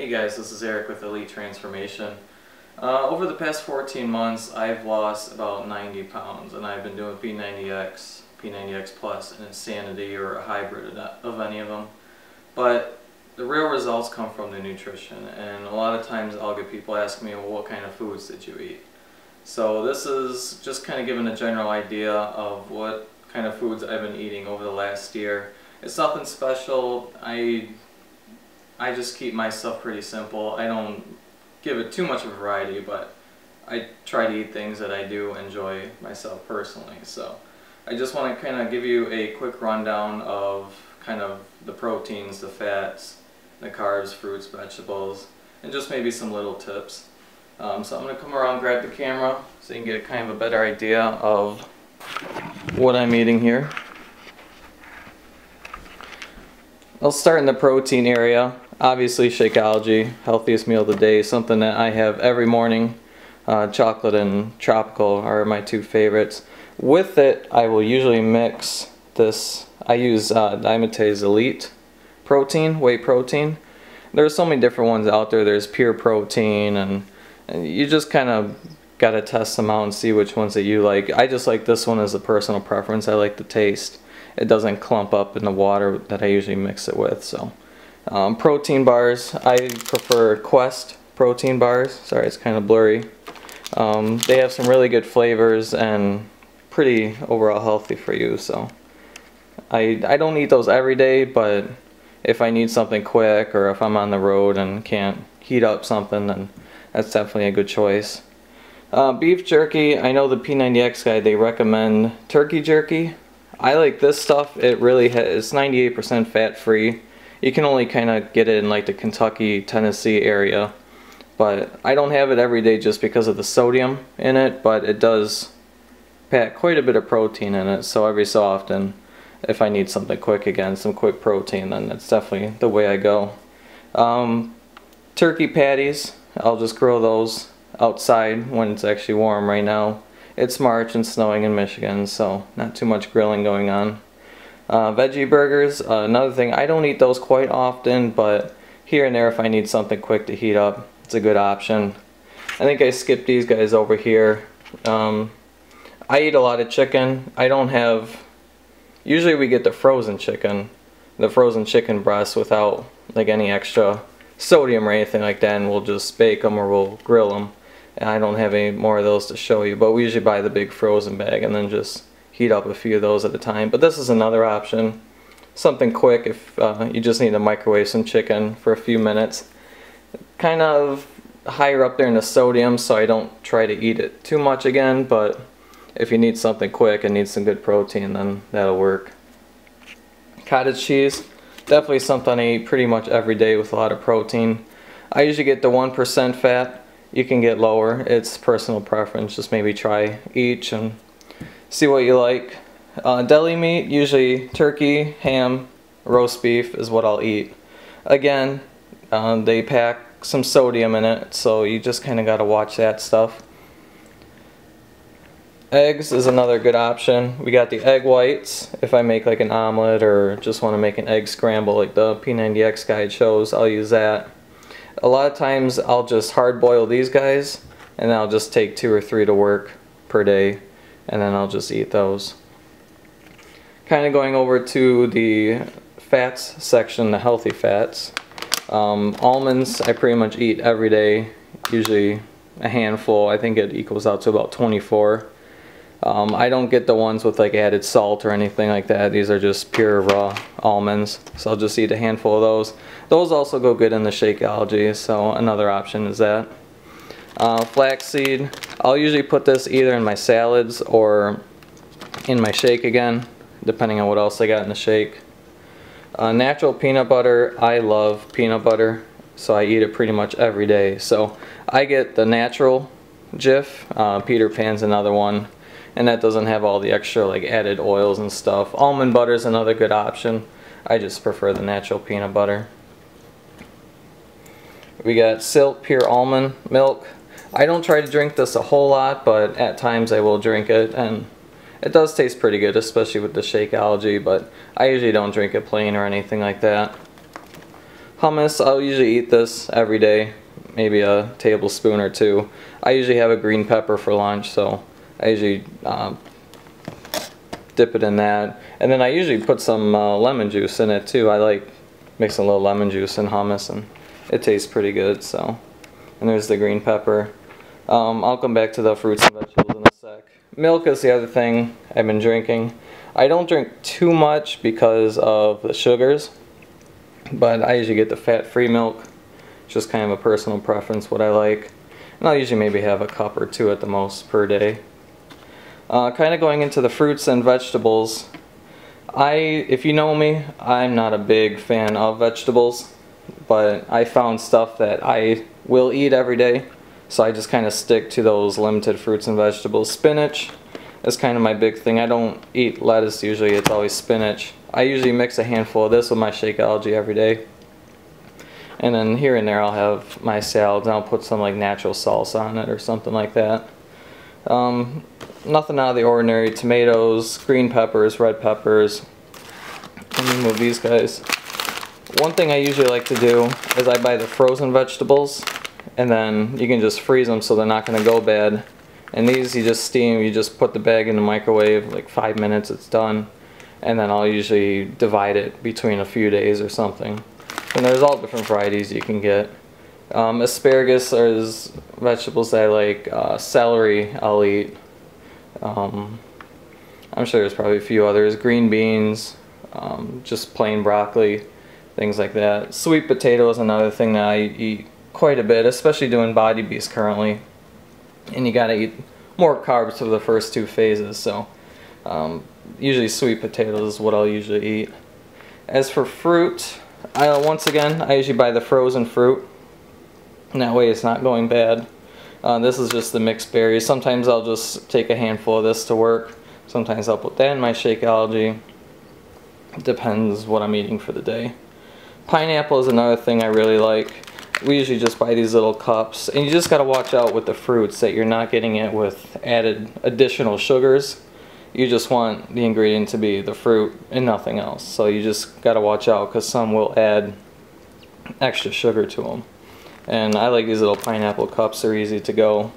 Hey guys, this is Eric with Elite Transformation. Over the past 14 months, I've lost about 90 pounds, and I've been doing P90X, P90X Plus, and Insanity, or a hybrid of any of them. But the real results come from the nutrition, and a lot of times I'll get people asking me, well, what kind of foods did you eat? So this is just kind of giving a general idea of what kind of foods I've been eating over the last year. It's nothing special. I just keep my stuff pretty simple. I don't give it too much of a variety, but I try to eat things that I do enjoy myself personally. So I just want to kind of give you a quick rundown of kind of the proteins, the fats, the carbs, fruits, vegetables, and just maybe some little tips. So I'm going to come around, grab the camera so you can get kind of a better idea of what I'm eating here. I'll start in the protein area. Obviously Shakeology, healthiest meal of the day, something that I have every morning. Chocolate and tropical are my two favorites. With it, I will usually mix this. I use Dymatize Elite protein, whey protein. There's so many different ones out there. There's pure protein, and you just kind of got to test them out and see which ones that you like. I just like this one as a personal preference. I like the taste. It doesn't clump up in the water that I usually mix it with. So protein bars, I prefer Quest protein bars. Sorry, it's kind of blurry. They have some really good flavors and pretty overall healthy for you. So I don't eat those every day, but if I need something quick, or if I'm on the road and can't heat up something, then that's definitely a good choice. Beef jerky, I know the P90X guy, they recommend turkey jerky. I like this stuff. It really it's 98% fat free. You can only kind of get it in like the Kentucky, Tennessee area, but I don't have it every day just because of the sodium in it, but it does pack quite a bit of protein in it. So every so often, if I need something quick, again, some quick protein, then that's definitely the way I go. Turkey patties, I'll just grill those outside when it's actually warm. Right now it's March and snowing in Michigan, so not too much grilling going on. Veggie burgers, another thing, I don't eat those quite often, but here and there if I need something quick to heat up, it's a good option. I think I skipped these guys over here. I eat a lot of chicken. I don't have, usually we get the frozen chicken breasts without like any extra sodium or anything like that, and we'll just bake them or we'll grill them. And I don't have any more of those to show you, but we usually buy the big frozen bag and then just heat up a few of those at a time. But this is another option, something quick if you just need to microwave some chicken for a few minutes. Kind of higher up there in the sodium, so I don't try to eat it too much again, but if you need something quick and need some good protein, then that'll work. Cottage cheese, definitely something I eat pretty much every day with a lot of protein. I usually get the 1% fat. You can get lower, it's personal preference. Just maybe try each and see what you like. Deli meat, usually turkey, ham, roast beef is what I'll eat. Again, they pack some sodium in it, so you just kind of got to watch that stuff. Eggs is another good option. We got the egg whites. If I make like an omelet or just want to make an egg scramble like the P90X guide shows, I'll use that. A lot of times I'll just hard boil these guys, and I'll just take 2 or 3 to work per day, and then I'll just eat those. Kind of going over to the fats section, the healthy fats. Almonds I pretty much eat every day, usually a handful. I think it equals out to about 24. I don't get the ones with like added salt or anything like that. These are just pure raw almonds, so I'll just eat a handful of those. Those also go good in the Shakeology, so another option is that. Flaxseed, I'll usually put this either in my salads or in my shake again, depending on what else I got in the shake. Natural peanut butter, I love peanut butter, so I eat it pretty much every day. So I get the natural Jif, Peter Pan's another one, and that doesn't have all the extra like added oils and stuff. Almond butter is another good option. I just prefer the natural peanut butter. We got Silk Pure Almond Milk. I don't try to drink this a whole lot, but at times I will drink it, and it does taste pretty good, especially with the Shakeology, but I usually don't drink it plain or anything like that. Hummus, I'll usually eat this every day, maybe a tablespoon or two. I usually have a green pepper for lunch, so I usually dip it in that. And then I usually put some lemon juice in it too. I like mixing a little lemon juice in hummus, and it tastes pretty good. So, and there's the green pepper. I'll come back to the fruits and vegetables in a sec. Milk is the other thing I've been drinking. I don't drink too much because of the sugars, but I usually get the fat-free milk. It's just kind of a personal preference what I like. And I'll usually maybe have a cup or two at the most per day. Kind of going into the fruits and vegetables, if you know me, I'm not a big fan of vegetables, but I found stuff that I will eat every day, so I just kind of stick to those limited fruits and vegetables. Spinach is kind of my big thing. I don't eat lettuce usually, it's always spinach. I usually mix a handful of this with my Shakeology every day. And then here and there I'll have my salads, and I'll put some like natural salsa on it or something like that. Nothing out of the ordinary. Tomatoes, green peppers, red peppers. Let me move these guys. One thing I usually like to do is I buy the frozen vegetables, and then you can just freeze them so they're not going to go bad. And these you just steam, you just put the bag in the microwave, like 5 minutes, it's done. And then I'll usually divide it between a few days or something. And there's all different varieties you can get. Asparagus is vegetables that I like. Celery I'll eat. I'm sure there's probably a few others. Green beans, just plain broccoli, things like that. Sweet potato is another thing that I eat quite a bit, especially doing Body Beast currently. And you gotta eat more carbs for the first 2 phases, so usually sweet potatoes is what I'll usually eat. As for fruit, once again, I usually buy the frozen fruit, and that way it's not going bad. This is just the mixed berries. Sometimes I'll just take a handful of this to work. Sometimes I'll put that in my Shakeology. It depends what I'm eating for the day. Pineapple is another thing I really like. We usually just buy these little cups, and you just got to watch out with the fruits that you're not getting it with added additional sugars. You just want the ingredient to be the fruit and nothing else. So you just got to watch out, because some will add extra sugar to them. And I like these little pineapple cups, they're easy to go.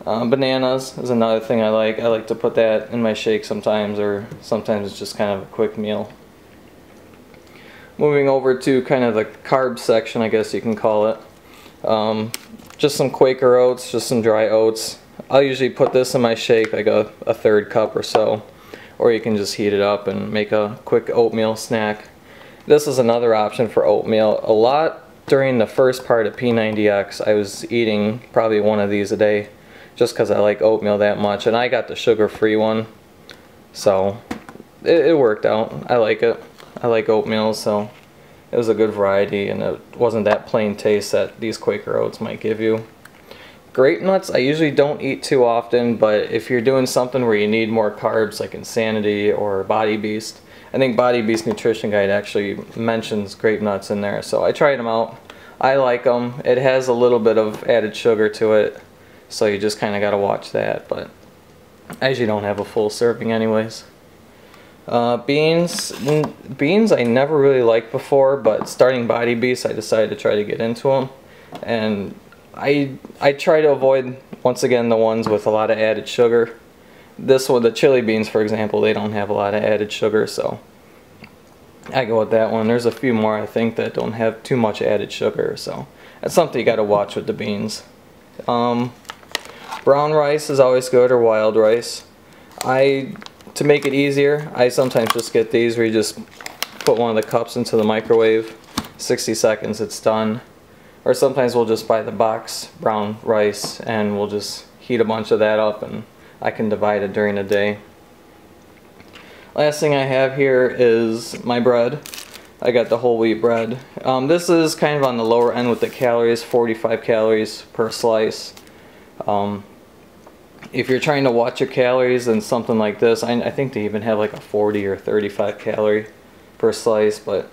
Bananas is another thing I like. I like to put that in my shake sometimes, or sometimes it's just kind of a quick meal. Moving over to kind of the carb section, I guess you can call it. Just some Quaker oats, just some dry oats. I'll usually put this in my shake, like a 1/3 cup or so. Or you can just heat it up and make a quick oatmeal snack. This is another option for oatmeal. A lot during the first part of P90X, I was eating probably one of these a day, just because I like oatmeal that much. And I got the sugar-free one, so it worked out. I like it. I like oatmeal, so it was a good variety, and it wasn't that plain taste that these Quaker oats might give you. Grape nuts I usually don't eat too often, but if you're doing something where you need more carbs, like Insanity or Body Beast, I think Body Beast Nutrition Guide actually mentions grape nuts in there, so I tried them out. I like them. It has a little bit of added sugar to it, so you just kind of got to watch that, but I usually don't have a full serving anyways. Beans I never really liked before, but starting Body Beast I decided to try to get into them, and I try to avoid, once again, the ones with a lot of added sugar. This one, the chili beans for example, they don't have a lot of added sugar, so I go with that one. There's a few more I think that don't have too much added sugar, so that's something you got to watch with the beans. Brown rice is always good, or wild rice. To make it easier, I sometimes just get these where you just put one of the cups into the microwave, 60 seconds, it's done. Or sometimes we'll just buy the box brown rice and we'll just heat a bunch of that up, and I can divide it during the day. Last thing I have here is my bread. I got the whole wheat bread. This is kind of on the lower end with the calories, 45 calories per slice. If you're trying to watch your calories, then something like this, I think they even have like a 40 or 35 calorie per slice, but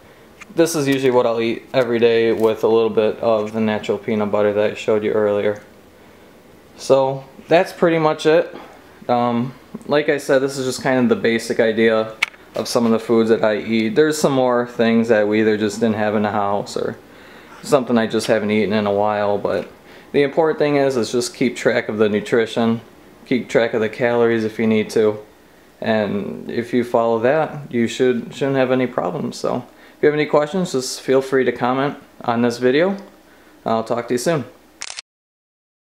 this is usually what I'll eat every day with a little bit of the natural peanut butter that I showed you earlier. So that's pretty much it. Like I said, this is just kind of the basic idea of some of the foods that I eat. There's some more things that we either just didn't have in the house or something I just haven't eaten in a while, but the important thing is just keep track of the nutrition, keep track of the calories if you need to, and if you follow that, you shouldn't have any problems. So if you have any questions, just feel free to comment on this video. I'll talk to you soon.